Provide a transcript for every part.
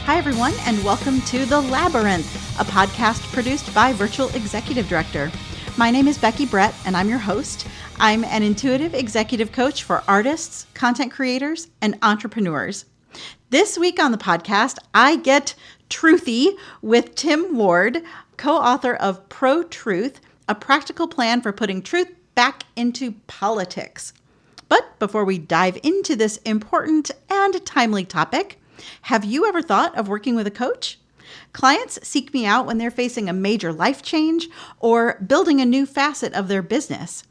Hi, everyone, and welcome to The Labyrinth, a podcast produced by Virtual Executive Director. My name is Becky Brett, and I'm your host. I'm an intuitive executive coach for artists, content creators, and entrepreneurs. This week on the podcast, I get truthy with Tim Ward, co-author of Pro-Truth, a practical plan for putting truth back into politics. But before we dive into this important and timely topic, have you ever thought of working with a coach? Clients seek me out when they're facing a major life change or building a new facet of their business.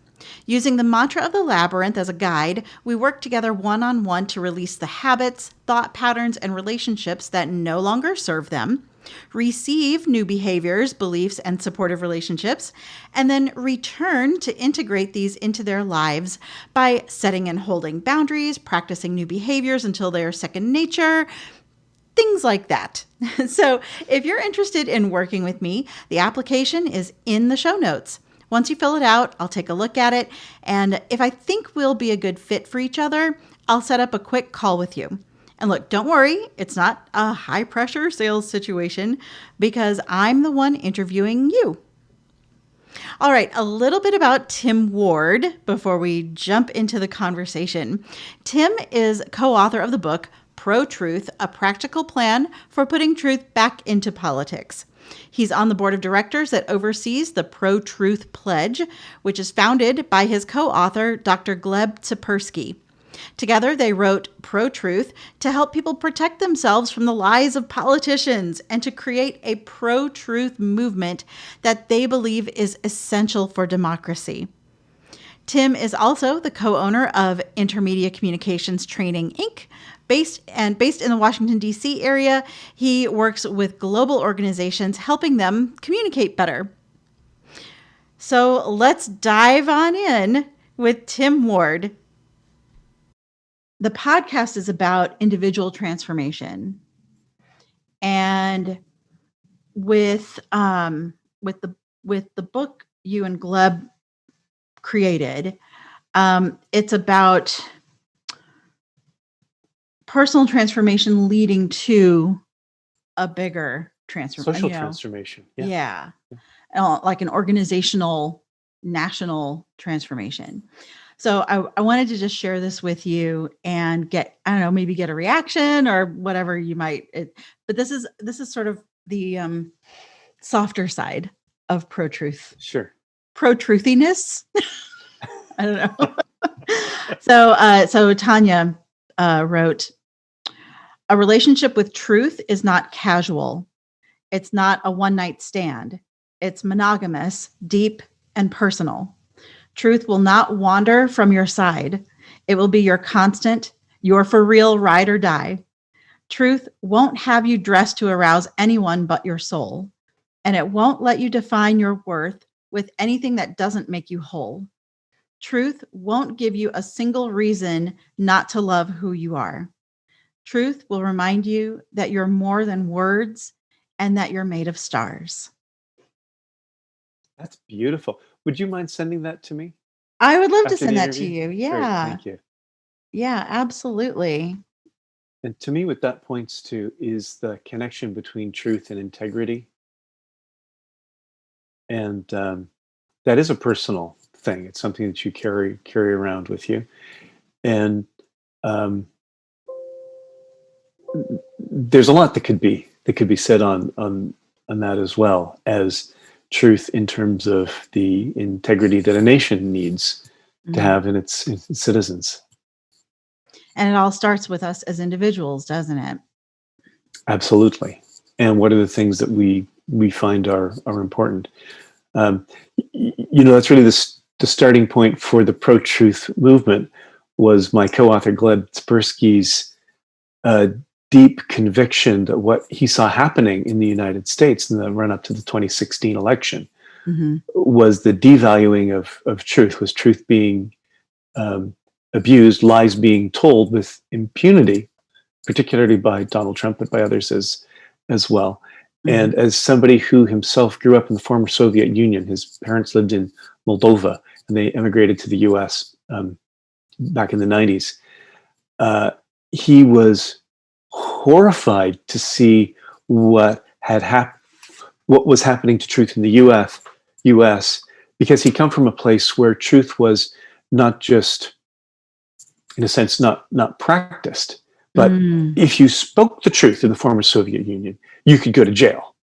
Using the mantra of the labyrinth as a guide, we work together one-on-one to release the habits, thought patterns, and relationships that no longer serve them, receive new behaviors, beliefs, and supportive relationships, and then return to integrate these into their lives by setting and holding boundaries, practicing new behaviors until they are second nature, things like that. So if you're interested in working with me, the application is in the show notes. Once you fill it out, I'll take a look at it, and if I think we'll be a good fit for each other, I'll set up a quick call with you. And look, don't worry, it's not a high-pressure sales situation because I'm the one interviewing you. All right, a little bit about Tim Ward before we jump into the conversation. Tim is co-author of the book, Pro-Truth, a practical plan for putting truth back into politics. He's on the board of directors that oversees the Pro-Truth Pledge, which is founded by his co-author, Dr. Gleb Tsipursky. Together, they wrote Pro-Truth to help people protect themselves from the lies of politicians and to create a pro-truth movement that they believe is essential for democracy. Tim is also the co-owner of Intermedia Communications Training, Inc., based in the Washington, D.C. area. He works with global organizations, helping them communicate better. So let's dive on in with Tim Ward. The podcast is about individual transformation, and with the book you and Gleb created, it's about personal transformation leading to a bigger transformation, social transformation. Yeah. Like an organizational, national transformation. So I wanted to just share this with you and get a reaction or whatever you might. But this is sort of the softer side of pro-truth. Sure. Pro-truthiness. I don't know. So Tanya wrote, "A relationship with truth is not casual. It's not a one-night stand. It's monogamous, deep, and personal. Truth will not wander from your side. It will be your constant, your for real ride or die. Truth won't have you dressed to arouse anyone but your soul. And it won't let you define your worth with anything that doesn't make you whole. Truth won't give you a single reason not to love who you are. Truth will remind you that you're more than words and that you're made of stars." That's beautiful. Would you mind sending that to me? I would love to After send the that to interview? you. Great, Yeah. thank you. Yeah, absolutely. And to me, what that points to is the connection between truth and integrity. And that is a personal thing. It's something that you carry around with you. And there's a lot that could be said on that, as well as truth in terms of the integrity that a nation needs to have in its citizens. And it all starts with us as individuals, doesn't it? Absolutely. And what are the things that we find are important? That's really the starting point for the pro-truth movement was my co-author Gleb Tsipursky's deep conviction that what he saw happening in the United States in the run-up to the 2016 election was the devaluing of truth, was truth being abused, lies being told with impunity, particularly by Donald Trump, but by others as well. And as somebody who himself grew up in the former Soviet Union, his parents lived in Moldova, and they emigrated to the U.S. Back in the 90s. He was horrified to see what had happened, what was happening to truth in the U.S. Because he come from a place where truth was not just, in a sense, not practiced, but if you spoke the truth in the former Soviet Union, you could go to jail.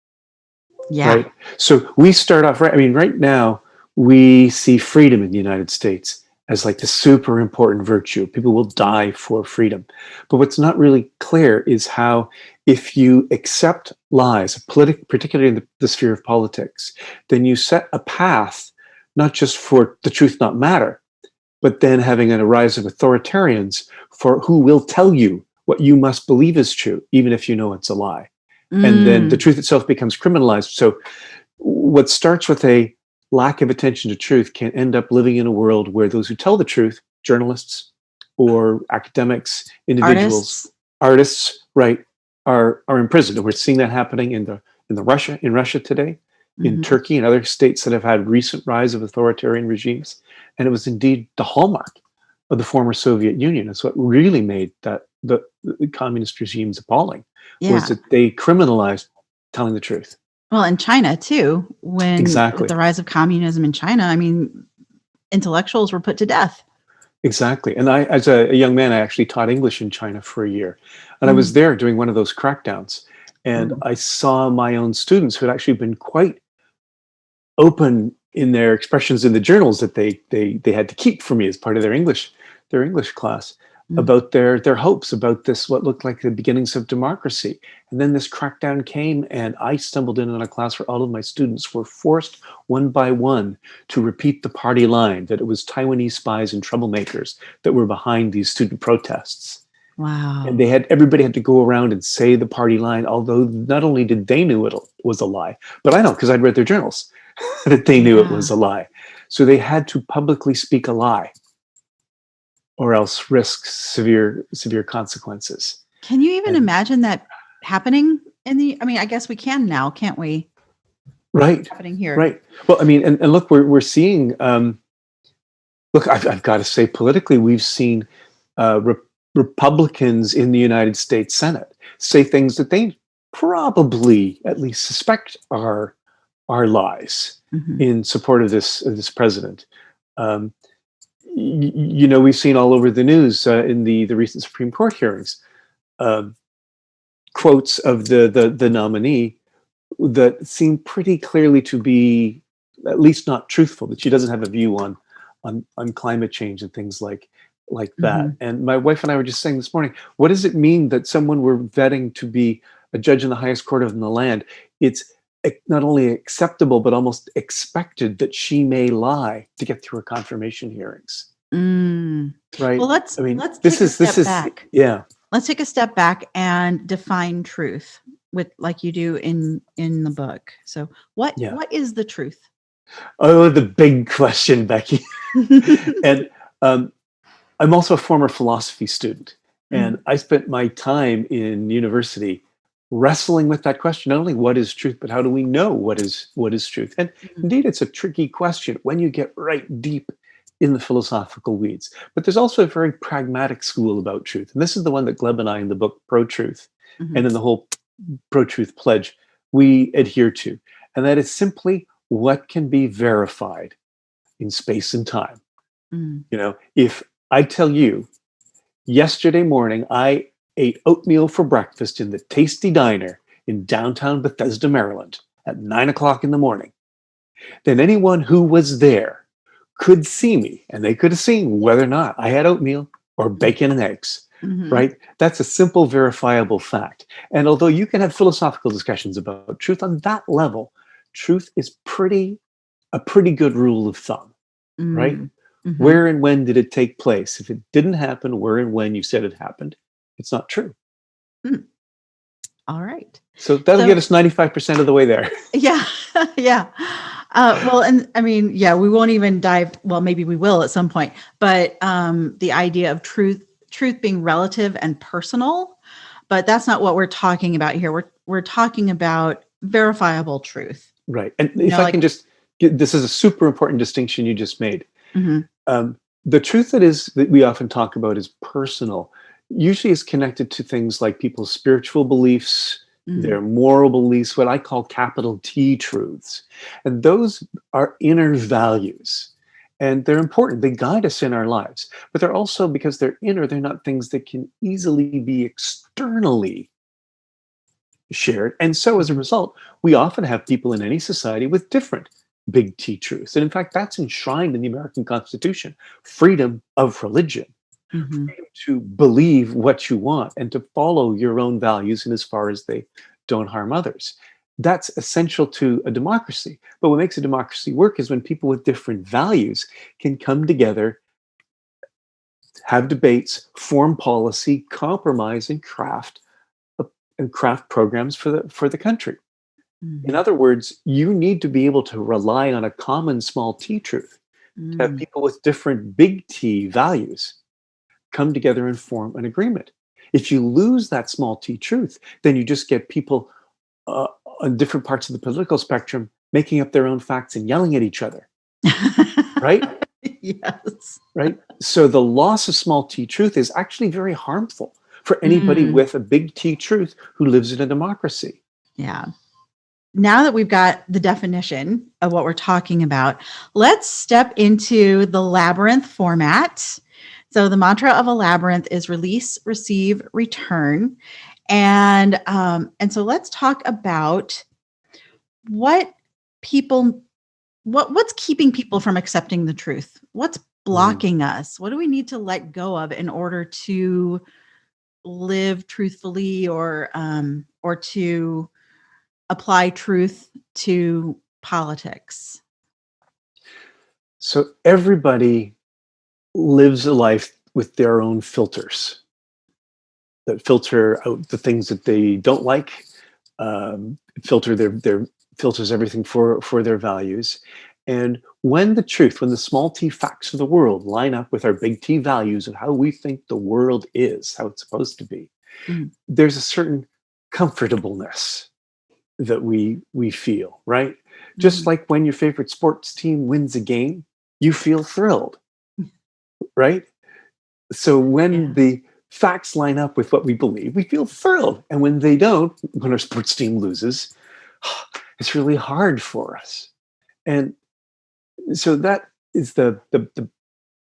Yeah. Right. So we start off right. I mean, right now we see freedom in the United States as like the super important virtue. People will die for freedom. But what's not really clear is how, if you accept lies, particularly in the sphere of politics, then you set a path not just for the truth not matter, but then having a rise of authoritarians for who will tell you what you must believe is true, even if you know it's a lie. And then the truth itself becomes criminalized. So what starts with a lack of attention to truth can end up living in a world where those who tell the truth, journalists or academics, individuals, artists, right, are imprisoned. And we're seeing that happening in Russia today, in Turkey and other states that have had recent rise of authoritarian regimes. And it was indeed the hallmark of the former Soviet Union. It's what really made that the communist regimes appalling, was that they criminalized telling the truth. Well, in China too, when with the rise of communism in China, I mean, intellectuals were put to death. Exactly. And I, as a young man, I actually taught English in China for a year. And I was there doing one of those crackdowns. And I saw my own students who had actually been quite open in their expressions in the journals that they had to keep for me as part of their English class, about their hopes about this, what looked like the beginnings of democracy. And then this crackdown came, and I stumbled in on a class where all of my students were forced one by one to repeat the party line, that it was Taiwanese spies and troublemakers that were behind these student protests. Wow. And everybody had to go around and say the party line, although not only did they knew it was a lie, but I know, because I'd read their journals, that they knew it was a lie. So they had to publicly speak a lie, or else risk severe consequences. Can you even imagine that happening I mean, I guess we can now, can't we? Right. Happening here. Right. Well, I mean, and look, we're seeing, look, I've got to say, politically, we've seen Republicans in the United States Senate say things that they probably at least suspect are lies in support of this president. You know, we've seen all over the news in the recent Supreme Court hearings, quotes of the nominee that seem pretty clearly to be at least not truthful, that she doesn't have a view on climate change and things like that. And my wife and I were just saying this morning, what does it mean that someone we're vetting to be a judge in the highest court in the land, it's not only acceptable, but almost expected that she may lie to get through her confirmation hearings. Right. Well, let's take a step back. Yeah. Let's take a step back and define truth like you do in the book. So what is the truth? Oh, the big question, Becky. And I'm also a former philosophy student, and I spent my time in university wrestling with that question. Not only what is truth, but how do we know what is truth? And indeed, it's a tricky question when you get right deep in the philosophical weeds. But there's also a very pragmatic school about truth. And this is the one that Gleb and I in the book Pro-Truth and in the whole Pro-Truth pledge we adhere to. And that is simply what can be verified in space and time. You know, if I tell you, yesterday morning, I ate oatmeal for breakfast in the Tasty Diner in downtown Bethesda, Maryland at 9:00 in the morning, then anyone who was there could see me, and they could have seen whether or not I had oatmeal or bacon and eggs, right? That's a simple, verifiable fact. And although you can have philosophical discussions about truth on that level, truth is a pretty good rule of thumb, right? Where and when did it take place? If it didn't happen, where and when you said it happened, it's not true. All right. So that'll get us 95% of the way there. Yeah. Yeah. Well, and I mean, yeah, we won't even dive. Well, maybe we will at some point, but the idea of truth being relative and personal, but that's not what we're talking about here. We're talking about verifiable truth. Right. And if I can just, this is a super important distinction you just made. The truth that we often talk about is personal. usually is connected to things like people's spiritual beliefs, Mm. their moral beliefs, what I call capital T truths. And those are inner values. And they're important. They guide us in our lives. But they're also, because they're inner, they're not things that can easily be externally shared. And so as a result, we often have people in any society with different big T truths. And in fact, that's enshrined in the American Constitution: freedom of religion, Hmm. to believe what you want and to follow your own values in as far as they don't harm others. That's essential to a democracy. But what makes a democracy work is when people with different values can come together, have debates, form policy, compromise, and craft programs for the country. In Hmm. other words, you need to be able to rely on a common small T truth to have Mm. people with different big T values come together and form an agreement. If you lose that small T truth, then you just get people uh, on different parts of the political spectrum making up their own facts and yelling at each other, right? Yes. Right? So the loss of small T truth is actually very harmful for anybody Mm. with a big T truth who lives in a democracy. Yeah. Now that we've got the definition of what we're talking about, let's step into the labyrinth format. So the mantra of a labyrinth is release, receive, return. And so let's talk about what people what's keeping people from accepting the truth? What's Mm. blocking us? What do we need to let go of in order to live truthfully, or to apply truth to politics? So everybody lives a life with their own filters that filter out the things that they don't like, filter their filters everything for their values. And when the small T facts of the world line up with our big T values of how we think the world is, how it's supposed to be, Mm. there's a certain comfortableness that we feel, right? Just Mhm. like when your favorite sports team wins a game, you feel thrilled, right? So when Yeah. the facts line up with what we believe, we feel thrilled. And when they don't, when our sports team loses, it's really hard for us. And so that is the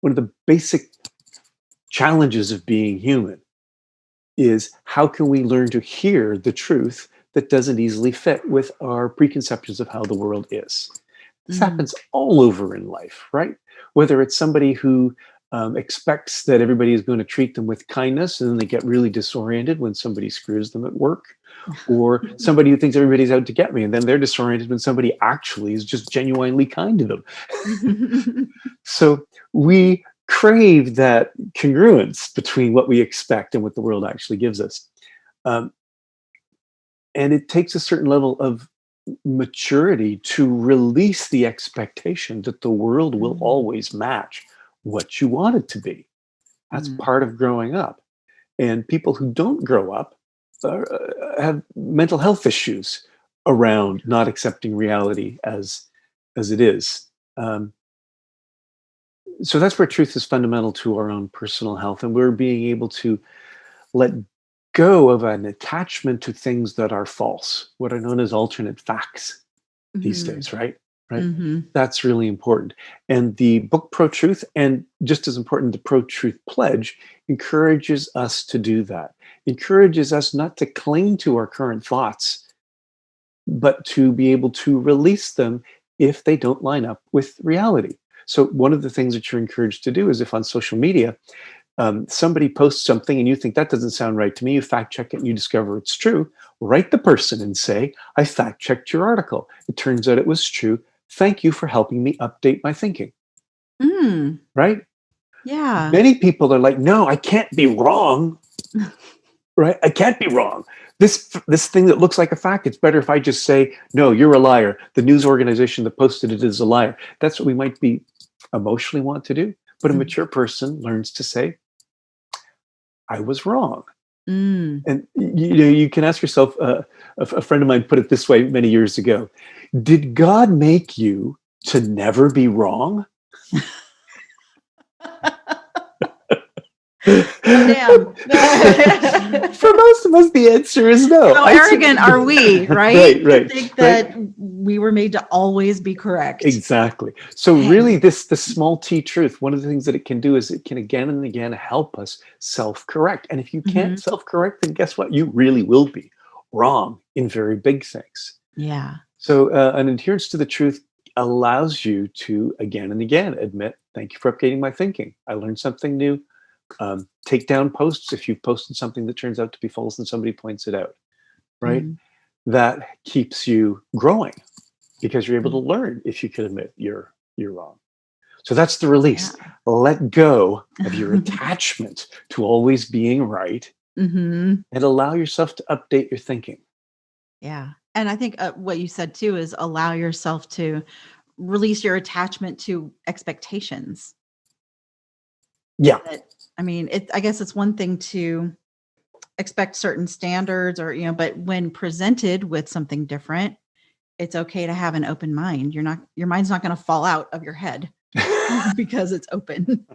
one of the basic challenges of being human, is how can we learn to hear the truth that doesn't easily fit with our preconceptions of how the world is. This Mm. happens all over in life, right? Whether it's somebody who expects that everybody is going to treat them with kindness and then they get really disoriented when somebody screws them at work, or somebody who thinks everybody's out to get me and then they're disoriented when somebody actually is just genuinely kind to them. So we crave that congruence between what we expect and what the world actually gives us. Um, and it takes a certain level of maturity to release the expectation that the world will Mm. always match what you want it to be. That's Mm. part of growing up. And people who don't grow up have mental health issues around not accepting reality as it is. Um, so that's where truth is fundamental to our own personal health, and we're being able to let go of an attachment to things that are false, what are known as alternate facts these Mhm. days, right? Mhm. That's really important. And the book Pro Truth, and just as important, the Pro Truth Pledge, encourages us to do that. Encourages us not to cling to our current thoughts, but to be able to release them if they don't line up with reality. So one of the things that you're encouraged to do is, if on social media somebody posts something and you think that doesn't sound right to me, you fact check it and you discover it's true, write the person and say, I fact checked your article. It turns out it was true. Thank you for helping me update my thinking, Mm. right? Yeah. Many people are like, no, I can't be wrong, right? I can't be wrong. This thing that looks like a fact, it's better if I just say, no, you're a liar. The news organization that posted it is a liar. That's what we might be emotionally want to do. But a Mm. mature person learns to say, I was wrong. Mm. And you can ask yourself, a friend of mine put it this way many years ago: did God make you to never be wrong? damn. For most of us, the answer is no. How arrogant are we, right? Right. To think that we were made to always be correct. Exactly. So Dang. really, the small t truth, one of the things that it can do is it can again and again help us self-correct. And if you can't self-correct, then guess what? You really will be wrong in very big things. Yeah. So an adherence to the truth allows you to again and again admit, thank you for updating my thinking. I learned something new. Take down posts if you've posted something that turns out to be false and somebody points it out, right? That keeps you growing because you're able to learn if you can admit you're wrong. So that's the release. Yeah. Let go of your attachment to always being right and allow yourself to update your thinking. Yeah. And I think what you said too is allow yourself to release your attachment to expectations. Yeah. I mean, I guess it's one thing to expect certain standards or, but when presented with something different, it's okay to have an open mind. Your mind's not going to fall out of your head because it's open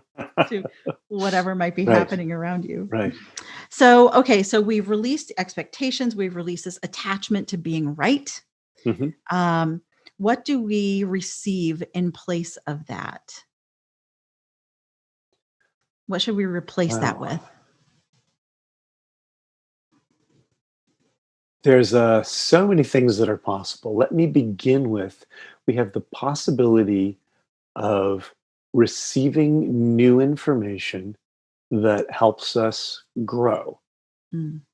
to whatever might be happening around you. Right. So, okay. So we've released expectations. We've released this attachment to being right. What do we receive in place of that? What should we replace that with? There's so many things that are possible. Let me begin with, we have the possibility of receiving new information that helps us grow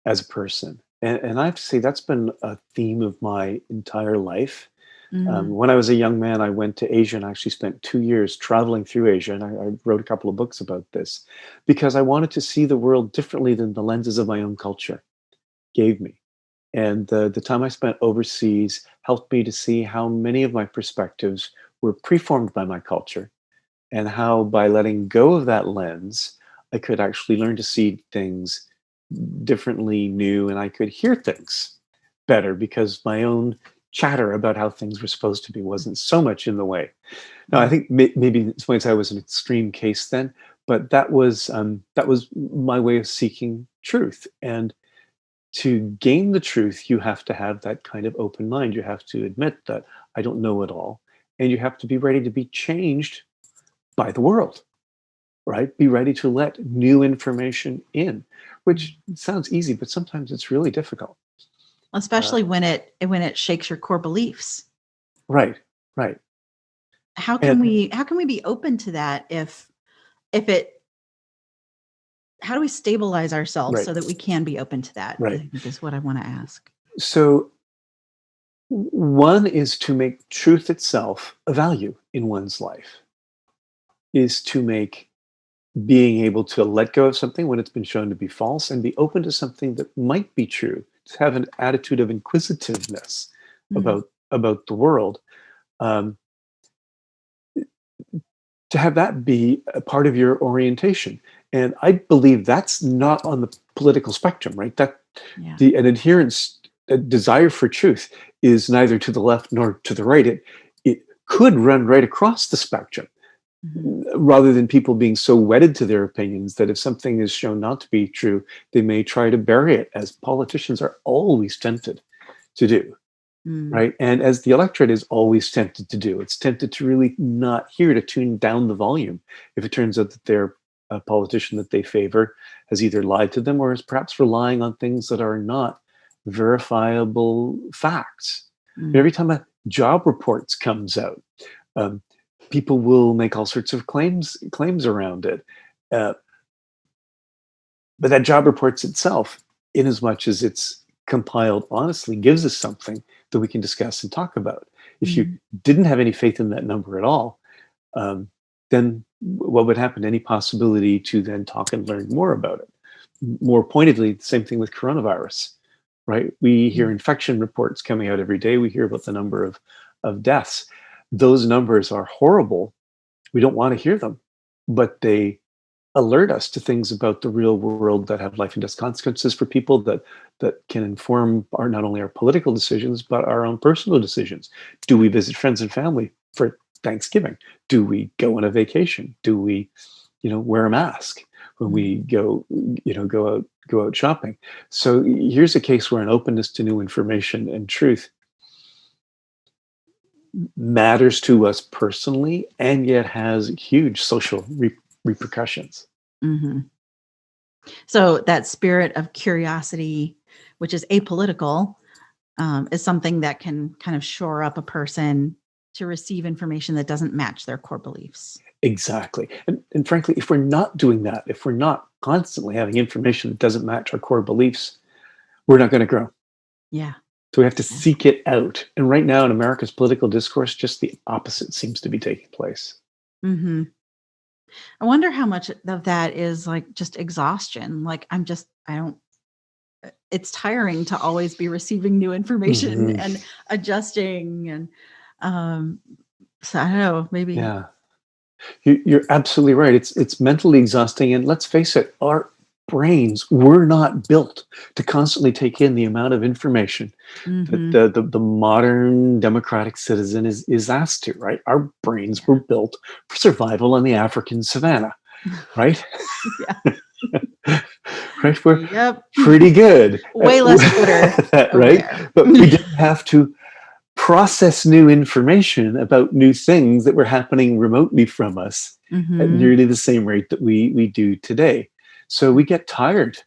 as a person. And I have to say that's been a theme of my entire life. When I was a young man, I went to Asia and I actually spent 2 years traveling through Asia. And I wrote a couple of books about this because I wanted to see the world differently than the lenses of my own culture gave me. And the time I spent overseas helped me to see how many of my perspectives were preformed by my culture and how by letting go of that lens, I could actually learn to see things differently, new, and I could hear things better because my own chatter about how things were supposed to be wasn't so much in the way. Now, I think maybe in some ways I was an extreme case then, but that was my way of seeking truth. And to gain the truth, you have to have that kind of open mind. You have to admit that I don't know it all, and you have to be ready to be changed by the world, right? Be ready to let new information in, which sounds easy, but sometimes it's really difficult. Especially when it shakes your core beliefs. Right. How can we be open to that how do we stabilize ourselves so that we can be open to that? I think is what I want to ask. So one is to make truth itself a value in one's life, is to make being able to let go of something when it's been shown to be false and be open to something that might be true, to have an attitude of inquisitiveness about the world, to have that be a part of your orientation. And I believe that's not on the political spectrum, right? An adherence, a desire for truth is neither to the left nor to the right. It could run right across the spectrum, rather than people being so wedded to their opinions that if something is shown not to be true, they may try to bury it, as politicians are always tempted to do. Right. And as the electorate is always tempted to do, it's tempted to really not hear, to tune down the volume if it turns out that their politician that they favor has either lied to them or is perhaps relying on things that are not verifiable facts. Every time a job report comes out, people will make all sorts of claims around it. But that job reports itself, in as much as it's compiled honestly, gives us something that we can discuss and talk about. If you didn't have any faith in that number at all, then what would happen? Any possibility to then talk and learn more about it? More pointedly, the same thing with coronavirus, right? We hear infection reports coming out every day. We hear about the number of deaths. Those numbers are horrible. We don't want to hear them, but they alert us to things about the real world that have life and death consequences for people, that can inform not only our political decisions, but our own personal decisions. Do we visit friends and family for Thanksgiving? Do we go on a vacation? Do we, wear a mask? when we go out shopping. So here's a case where an openness to new information and truth matters to us personally, and yet has huge social repercussions. Mm-hmm. So that spirit of curiosity, which is apolitical, is something that can kind of shore up a person to receive information that doesn't match their core beliefs. Exactly. And frankly, if we're not doing that, if we're not constantly having information that doesn't match our core beliefs, we're not going to grow. Yeah. So we have to seek it out. And right now in America's political discourse, just the opposite seems to be taking place. Mm-hmm. I wonder how much of that is like just exhaustion. Like it's tiring to always be receiving new information and adjusting. And so I don't know, maybe. Yeah, you're absolutely right. It's mentally exhausting. And let's face it, our brains were not built to constantly take in the amount of information that the modern democratic citizen is asked to, right? Our brains were built for survival on the African savannah, right? Right? We're pretty good. Way less Twitter. Right? But we didn't have to process new information about new things that were happening remotely from us at nearly the same rate that we do today. So we get tired,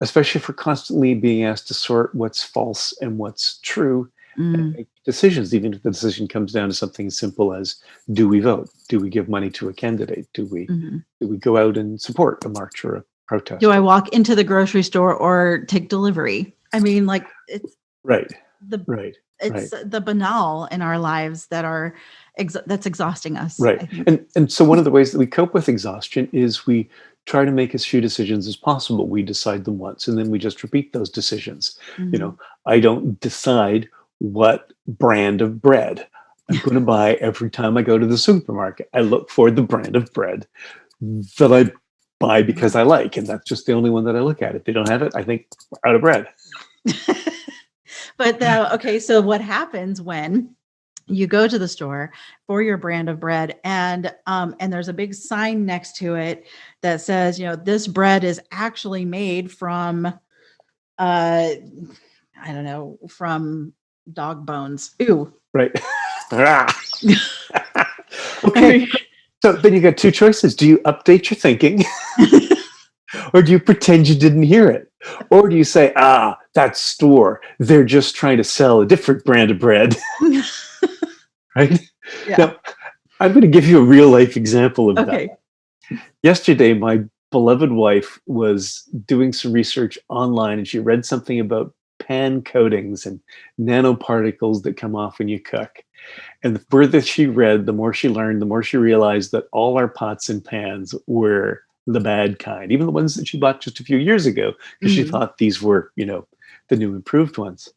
especially if we're constantly being asked to sort what's false and what's true and make decisions, even if the decision comes down to something as simple as, do we vote? Do we give money to a candidate? Do we go out and support a march or a protest? Do I walk into the grocery store or take delivery? I mean, like, it's the banal in our lives that are that's exhausting us. Right. And so one of the ways that we cope with exhaustion is we try to make as few decisions as possible. We decide them once, and then we just repeat those decisions. I don't decide what brand of bread I'm going to buy every time I go to the supermarket. I look for the brand of bread that I buy because I like, and that's just the only one that I look at. If they don't have it, I think we're out of bread. But so what happens when you go to the store for your brand of bread and there's a big sign next to it that says, this bread is actually made from, from dog bones. Ew. Right. Okay. So then you got two choices. Do you update your thinking or do you pretend you didn't hear it? Or do you say, that store, they're just trying to sell a different brand of bread? Right? Yeah. Now, I'm going to give you a real life example of that. Yesterday, my beloved wife was doing some research online and she read something about pan coatings and nanoparticles that come off when you cook. And the further she read, the more she learned, the more she realized that all our pots and pans were the bad kind, even the ones that she bought just a few years ago, because she thought these were, the new improved ones.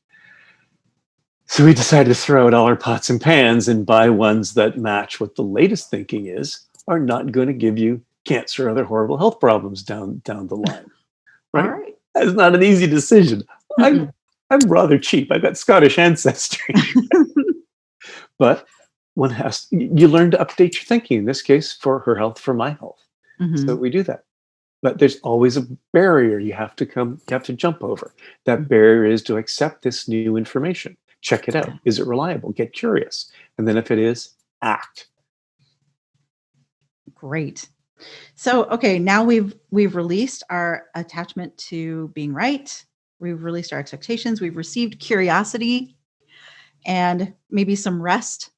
So we decided to throw out all our pots and pans and buy ones that match what the latest thinking are not going to give you cancer or other horrible health problems down the line. Right? All right. That's not an easy decision. I'm rather cheap. I've got Scottish ancestry. But you learn to update your thinking, in this case, for her health, for my health. So we do that. But there's always a barrier you have to jump over. That barrier is to accept this new information. Check it out. Is it reliable? Get curious. And then if it is, act. Great. So, now we've released our attachment to being right. We've released our expectations. We've received curiosity and maybe some rest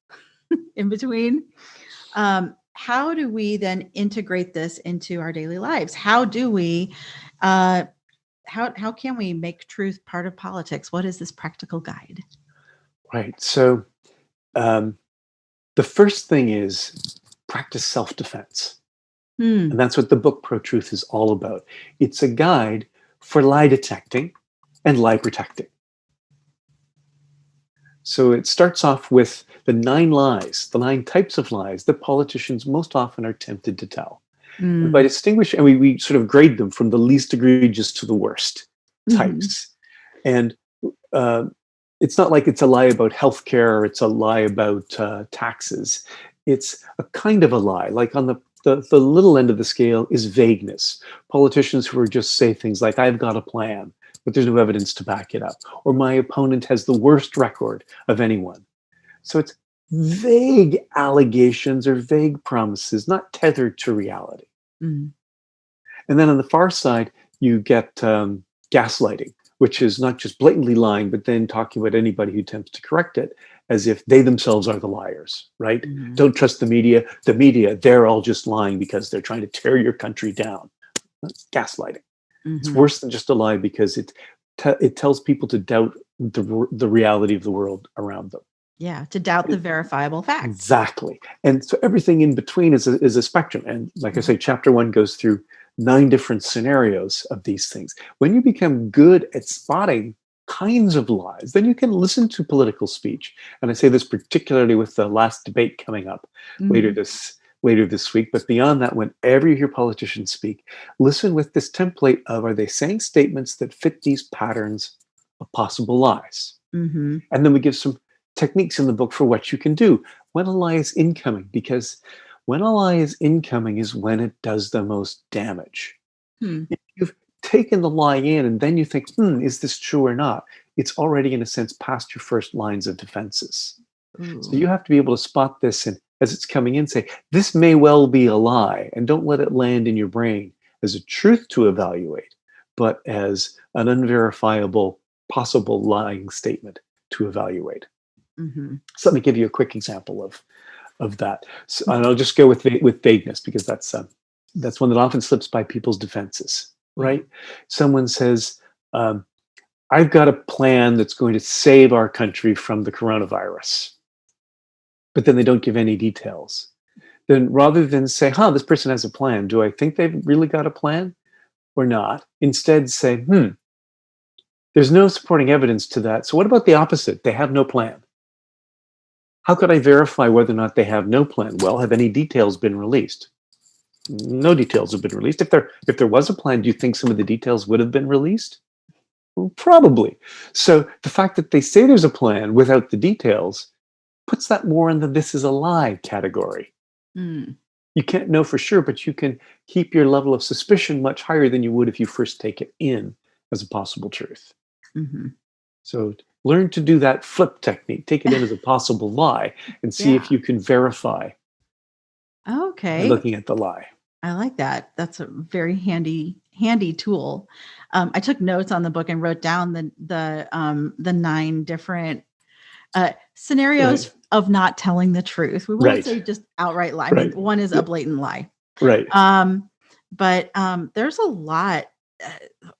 in between. How do we then integrate this into our daily lives? How do we, how can we make truth part of politics? What is this practical guide? Right. So the first thing is practice self-defense. And that's what the book Pro-Truth is all about. It's a guide for lie detecting and lie protecting. So it starts off with the 9 lies, the 9 types of lies that politicians most often are tempted to tell. And by distinguishing, and we sort of grade them from the least egregious to the worst types. And it's not like it's a lie about healthcare or it's a lie about taxes. It's a kind of a lie. Like on the the little end of the scale is vagueness. Politicians who are just say things like, I've got a plan, but there's no evidence to back it up. Or my opponent has the worst record of anyone. So it's vague allegations or vague promises, not tethered to reality. Mm. And then on the far side, you get gaslighting, which is not just blatantly lying, but then talking about anybody who attempts to correct it as if they themselves are the liars, right? Mm-hmm. Don't trust the media. The media, they're all just lying because they're trying to tear your country down. That's gaslighting. Mm-hmm. It's worse than just a lie because it tells people to doubt the reality of the world around them. Yeah, to doubt the verifiable facts. Exactly. And so everything in between is a spectrum. And like I say, chapter 1 goes through 9 different scenarios of these things. When you become good at spotting kinds of lies, then you can listen to political speech. And I say this particularly with the last debate coming up later this week. But beyond that, whenever you hear politicians speak, listen with this template of, are they saying statements that fit these patterns of possible lies? Mm-hmm. And then we give some techniques in the book for what you can do when a lie is incoming, because when a lie is incoming is when it does the most damage. If you've taken the lie in and then you think, is this true or not? It's already, in a sense, past your first lines of defenses. Ooh. So you have to be able to spot this, and as it's coming in, say, this may well be a lie, and don't let it land in your brain as a truth to evaluate, but as an unverifiable possible lying statement to evaluate. Mm-hmm. So let me give you a quick example of that. So, and I'll just go with vagueness, because that's one that often slips by people's defenses, right? Someone says, I've got a plan that's going to save our country from the coronavirus, but then they don't give any details. Then rather than say, this person has a plan, do I think they've really got a plan or not? Instead say, there's no supporting evidence to that. So what about the opposite? They have no plan. How could I verify whether or not they have no plan? Well, have any details been released? No details have been released. If there was a plan, do you think some of the details would have been released? Well, probably. So the fact that they say there's a plan without the details puts that more in the this is a lie category. You can't know for sure, but you can keep your level of suspicion much higher than you would if you first take it in as a possible truth. Mm-hmm. So learn to do that flip technique. Take it in as a possible lie and see if you can verify. Okay. By looking at the lie. I like that. That's a very handy tool. I took notes on the book and wrote down the 9 different scenarios of not telling the truth. We won't say just outright lie. I mean, one is a blatant lie. Right. But there's a lot.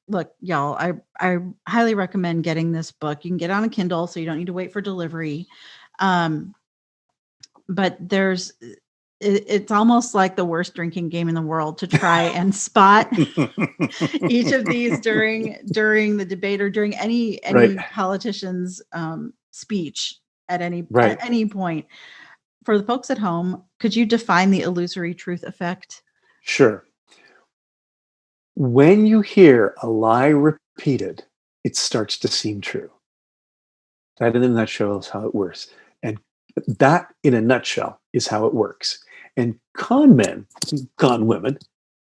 Look, y'all, I highly recommend getting this book. You can get it on a Kindle, so you don't need to wait for delivery. But it's almost like the worst drinking game in the world to try and spot each of these during the debate or during any politician's speech at any point. For the folks at home, could you define the illusory truth effect? Sure. When you hear a lie repeated, it starts to seem true. That in a nutshell is how it works. And that in a nutshell is how it works. And con men, con women,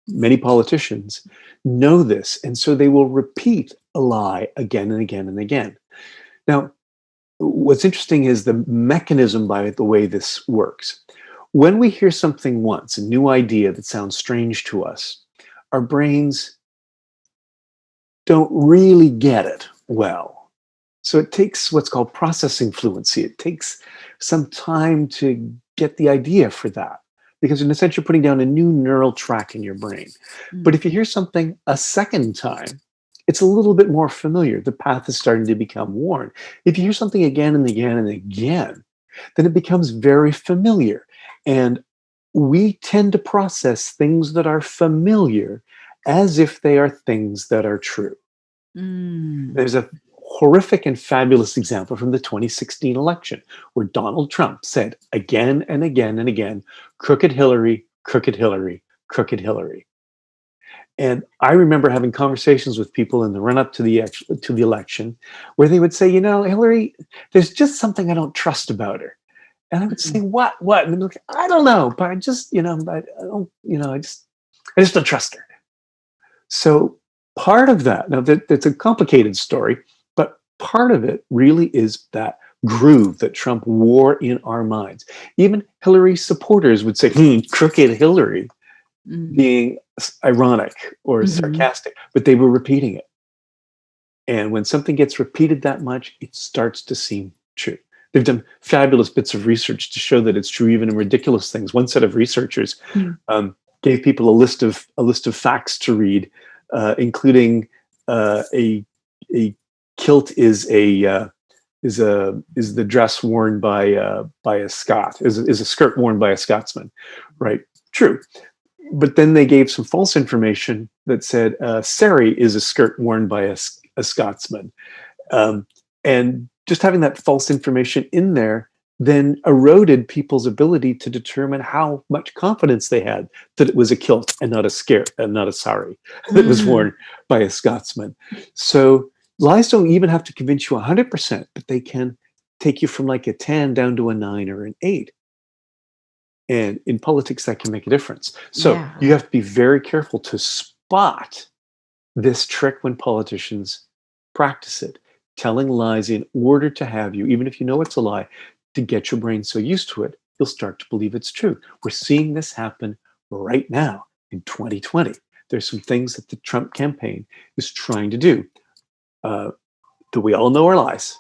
many politicians know this. And so they will repeat a lie again and again and again. Now, what's interesting is the mechanism by the way this works. When we hear something once, a new idea that sounds strange to us, our brains don't really get it well. So it takes what's called processing fluency. It takes some time to get the idea for that, because in a sense, you're putting down a new neural track in your brain. But if you hear something a second time, it's a little bit more familiar. The path is starting to become worn. If you hear something again and again and again, then it becomes very familiar. And we tend to process things that are familiar as if they are things that are true. There's a horrific and fabulous example from the 2016 election where Donald Trump said again and again and again, crooked Hillary, crooked Hillary, crooked Hillary. And I remember having conversations with people in the run-up to the election where they would say, Hillary, there's just something I don't trust about her. And I would say, what? And they'd be like, I don't know, but I just, I don't, I just don't trust her. So part of that, now that's a complicated story, but part of it really is that groove that Trump wore in our minds. Even Hillary supporters would say, crooked Hillary, being ironic or sarcastic, but they were repeating it. And when something gets repeated that much, it starts to seem true. They've done fabulous bits of research to show that it's true even in ridiculous things. One set of researchers gave people a list of facts to read, including a kilt is the dress worn by a Scot, is a skirt worn by a Scotsman, right? True. But then they gave some false information that said sari is a skirt worn by a Scotsman, and just having that false information in there then eroded people's ability to determine how much confidence they had that it was a kilt and not a skirt and not a sari that was worn by a Scotsman. So lies don't even have to convince you 100%, but they can take you from like a 10 down to a 9 or an 8. And in politics, that can make a difference. So you have to be very careful to spot this trick when politicians practice it, telling lies in order to have you, even if you know it's a lie, to get your brain so used to it, you'll start to believe it's true. We're seeing this happen right now in 2020. There's some things that the Trump campaign is trying to do. Do we all know are lies?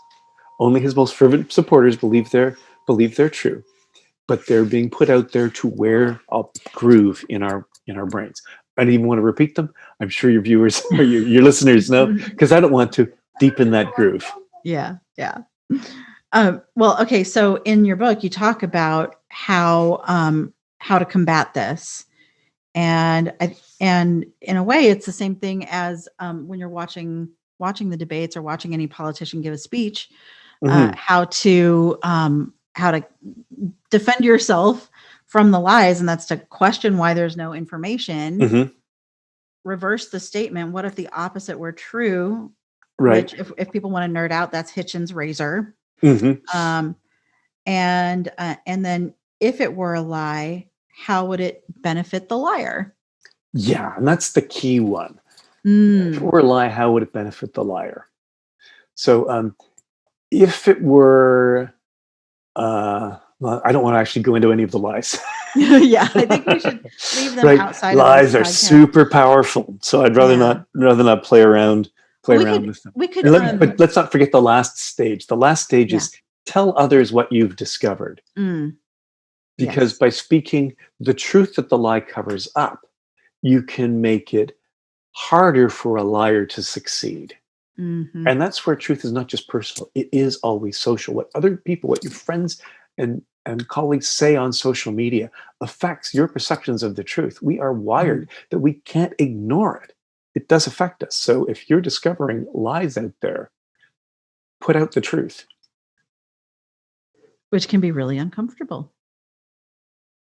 Only his most fervent supporters believe they're true, but they're being put out there to wear a groove in our brains. I don't even want to repeat them. I'm sure your viewers or your listeners know, because I don't want to deepen that groove. Yeah. Well, okay. So in your book, you talk about how to combat this, and in a way, it's the same thing as when you're watching the debates or watching any politician give a speech, how to defend yourself from the lies, and that's to question why there's no information. Reverse the statement. What if the opposite were true? Right. Which, if people want to nerd out, that's Hitchens' razor. And then if it were a lie, how would it benefit the liar? Yeah, and that's the key one. If it were a lie, how would it benefit the liar? So if it were, well, I don't want to actually go into any of the lies. Yeah, I think we should leave them outside. Lies are super powerful, so I'd rather not play around with them. We could, but let's not forget the last stage. The last stage is tell others what you've discovered. Because by speaking the truth that the lie covers up, you can make it harder for a liar to succeed. And that's where truth is not just personal. It is always social. What other people, what your friends and colleagues say on social media affects your perceptions of the truth. We are wired that we can't ignore it. It does affect us. So if you're discovering lies out there, put out the truth. Which can be really uncomfortable.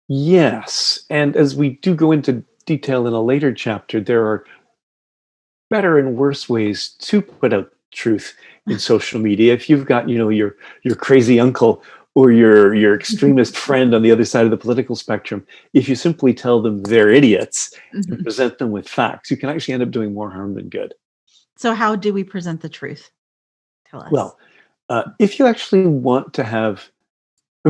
Yes. And as we do go into detail in a later chapter, there are better and worse ways to put out truth in social media. If you've got, your crazy uncle or your extremist friend on the other side of the political spectrum, if you simply tell them they're idiots and present them with facts, you can actually end up doing more harm than good. So how do we present the truth? Tell us. Well, if you actually want to have,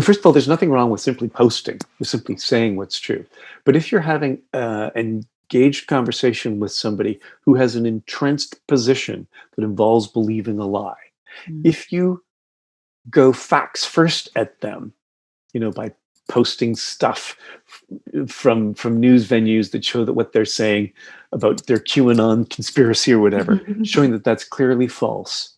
first of all, there's nothing wrong with simply posting, with simply saying what's true. But if you're having an engaged conversation with somebody who has an entrenched position that involves believing a lie, if you go facts first at them, by posting stuff from news venues that show that what they're saying about their QAnon conspiracy or whatever, showing that that's clearly false,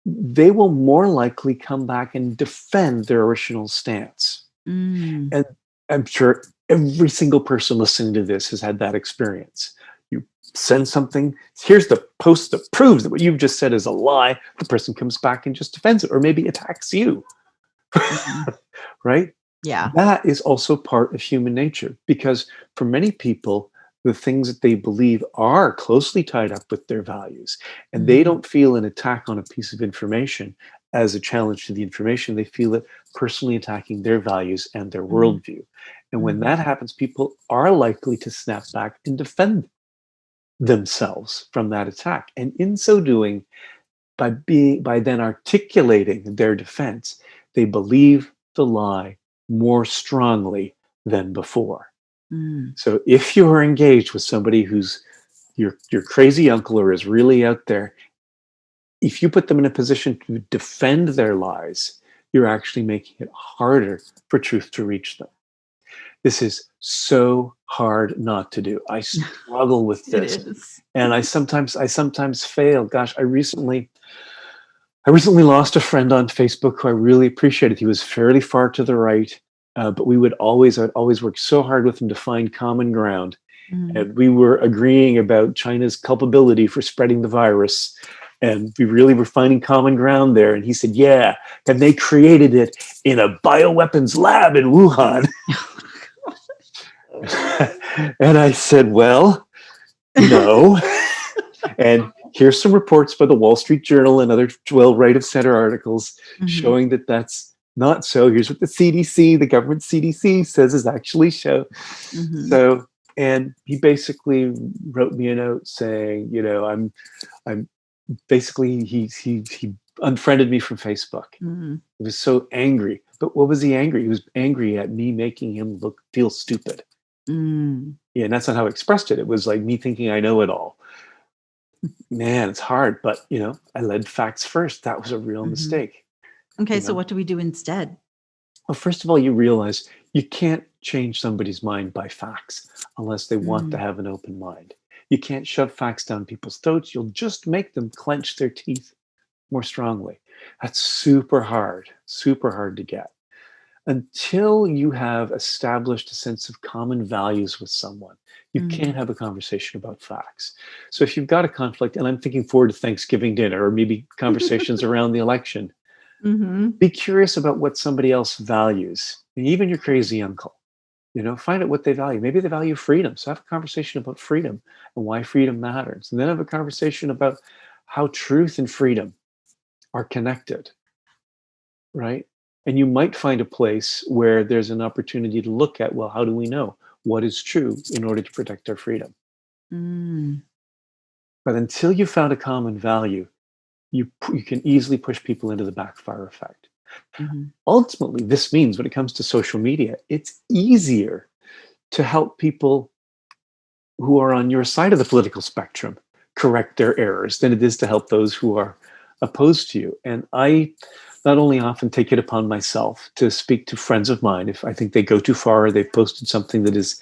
they will more likely come back and defend their original stance. And I'm sure every single person listening to this has had that experience. You send something, here's the post that proves that what you've just said is a lie. The person comes back and just defends it, or maybe attacks you. Right? Yeah. That is also part of human nature, because for many people, the things that they believe are closely tied up with their values, and they don't feel an attack on a piece of information as a challenge to the information. They feel it personally attacking their values and their Mhm. worldview. And when that happens, people are likely to snap back and defend themselves from that attack. And in so doing, by then articulating their defense, they believe the lie more strongly than before. Mm. So if you are engaged with somebody who's your crazy uncle or is really out there, if you put them in a position to defend their lies, you're actually making it harder for truth to reach them. This is so hard not to do. I struggle with It this, is. and I sometimes fail. Gosh, I recently lost a friend on Facebook who I really appreciated. He was fairly far to the right, but I'd always work so hard with him to find common ground. Mm. And we were agreeing about China's culpability for spreading the virus. And we really were finding common ground there. And he said, yeah, and they created it in a bioweapons lab in Wuhan. And I said, well, no. And here's some reports by the Wall Street Journal and other right of center articles showing that that's not so. Here's what the CDC, the government CDC, says is actually so. Mhm. So, and he basically wrote me a note saying, I'm basically he unfriended me from Facebook. Mhm. He was so angry. But what was he angry? He was angry at me making him feel stupid. Mm. Yeah, and that's not how I expressed it. It was like me thinking I know it all. Man, it's hard, but I led facts first. That was a real Mhm. mistake. Okay, You so know? what do we do instead? Well, first of all, you realize you can't change somebody's mind by facts unless they want to have an open mind. You can't shove facts down people's throats. You'll just make them clench their teeth more strongly. That's super hard to get. Until you have established a sense of common values with someone, you can't have a conversation about facts. So if you've got a conflict, and I'm thinking forward to Thanksgiving dinner or maybe conversations around the election, Mm-hmm. be curious about what somebody else values, and even your crazy uncle. Find out what they value. Maybe they value freedom. So have a conversation about freedom and why freedom matters. And then have a conversation about how truth and freedom are connected, right? And you might find a place where there's an opportunity to look at, well, how do we know what is true in order to protect our freedom? Mm. But until you found a common value, you can easily push people into the backfire effect. Mm-hmm. Ultimately, this means when it comes to social media, it's easier to help people who are on your side of the political spectrum correct their errors than it is to help those who are opposed to you. And I not only often take it upon myself to speak to friends of mine if I think they go too far or they've posted something that has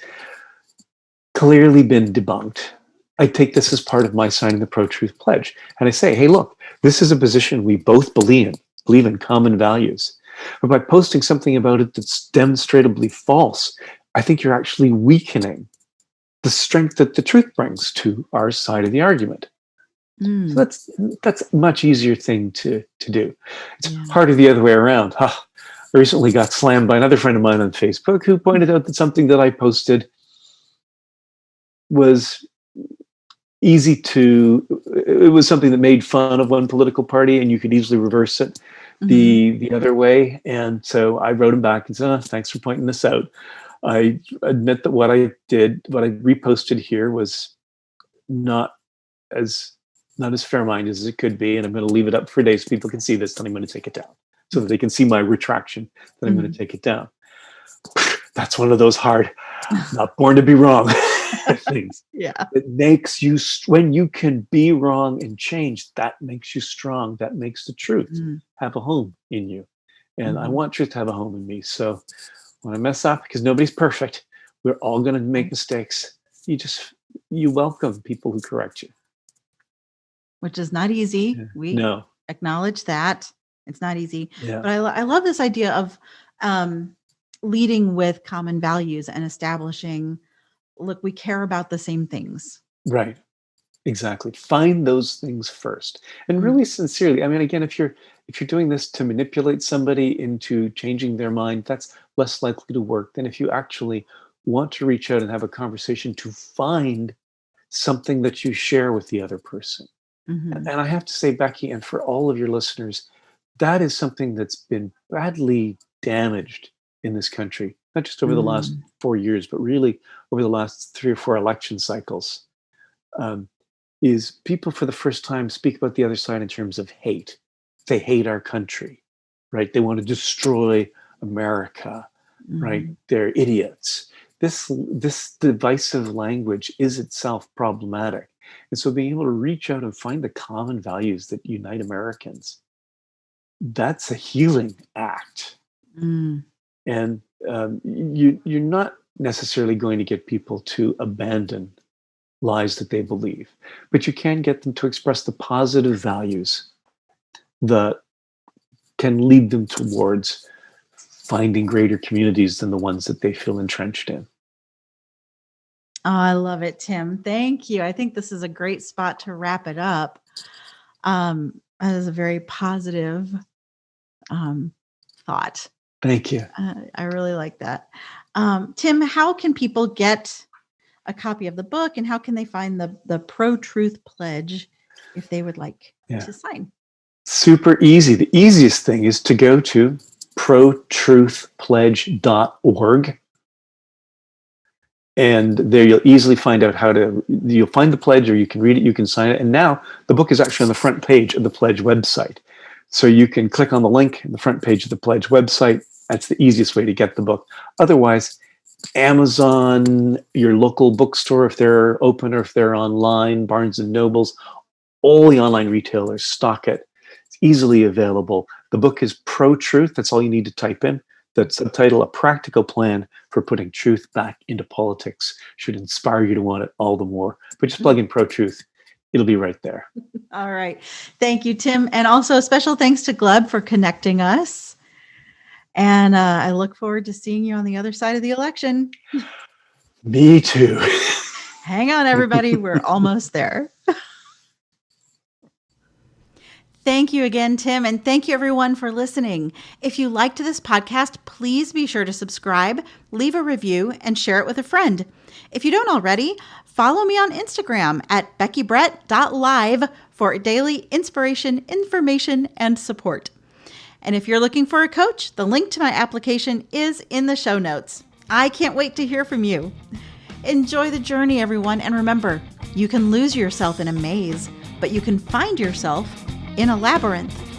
clearly been debunked. I take this as part of my signing the pro-truth pledge. And I say, hey, look, this is a position we both believe in common values. But by posting something about it that's demonstrably false, I think you're actually weakening the strength that the truth brings to our side of the argument. Mm. So that's a much easier thing to do. It's Yeah. harder the other way around. I recently got slammed by another friend of mine on Facebook who pointed out that something that I posted was it was something that made fun of one political party and you could easily reverse it the other way. And so I wrote him back and said, thanks for pointing this out. I admit that what I reposted here was not as fair-minded as it could be, and I'm going to leave it up for days so people can see this, then I'm going to take it down so that they can see my retraction, that I'm going to take it down. That's one of those hard, not born to be wrong things. Yeah. It makes you, when you can be wrong and change, that makes you strong. That makes the truth have a home in you. And I want truth to have a home in me. So when I mess up, because nobody's perfect, we're all going to make mistakes. You welcome people who correct you. Which is not easy. Yeah. We No. acknowledge that. It's not easy. Yeah. But I love this idea of leading with common values and establishing, look, we care about the same things. Right. Exactly. Find those things first. And really sincerely, I mean, again, if you're doing this to manipulate somebody into changing their mind, that's less likely to work than if you actually want to reach out and have a conversation to find something that you share with the other person. And I have to say, Becky, and for all of your listeners, that is something that's been badly damaged in this country, not just over the last 4 years, but really over the last 3 or 4 election cycles. Is people for the first time speak about the other side in terms of hate. They hate our country, right? They want to destroy America, right? They're idiots. This divisive language is itself problematic. And so being able to reach out and find the common values that unite Americans, that's a healing act. And you're not necessarily going to get people to abandon lies that they believe, but you can get them to express the positive values that can lead them towards finding greater communities than the ones that they feel entrenched in. Oh, I love it, Tim. Thank you. I think this is a great spot to wrap it up. That is a very positive thought. Thank you. I really like that. Tim, how can people get a copy of the book, and how can they find the Pro-Truth Pledge if they would like to sign? Super easy. The easiest thing is to go to protruthpledge.org. And there you'll easily find out you'll find the pledge, or you can read it, you can sign it. And now the book is actually on the front page of the pledge website. So you can click on the link in the front page of the pledge website. That's the easiest way to get the book. Otherwise, Amazon, your local bookstore, if they're open or if they're online, Barnes and Nobles, all the online retailers stock it. It's easily available. The book is Pro-Truth. That's all you need to type in. The subtitle, A Practical Plan for Putting Truth Back into Politics, should inspire you to want it all the more. But just plug in Pro-Truth. It'll be right there. All right. Thank you, Tim. And also a special thanks to Gleb for connecting us. And I look forward to seeing you on the other side of the election. Me too. Hang on, everybody. We're almost there. Thank you again, Tim, and thank you everyone for listening. If you liked this podcast, please be sure to subscribe, leave a review, and share it with a friend. If you don't already, follow me on Instagram at beckybrett.live for daily inspiration, information, and support. And if you're looking for a coach, the link to my application is in the show notes. I can't wait to hear from you. Enjoy the journey, everyone, and remember, you can lose yourself in a maze, but you can find yourself in a labyrinth.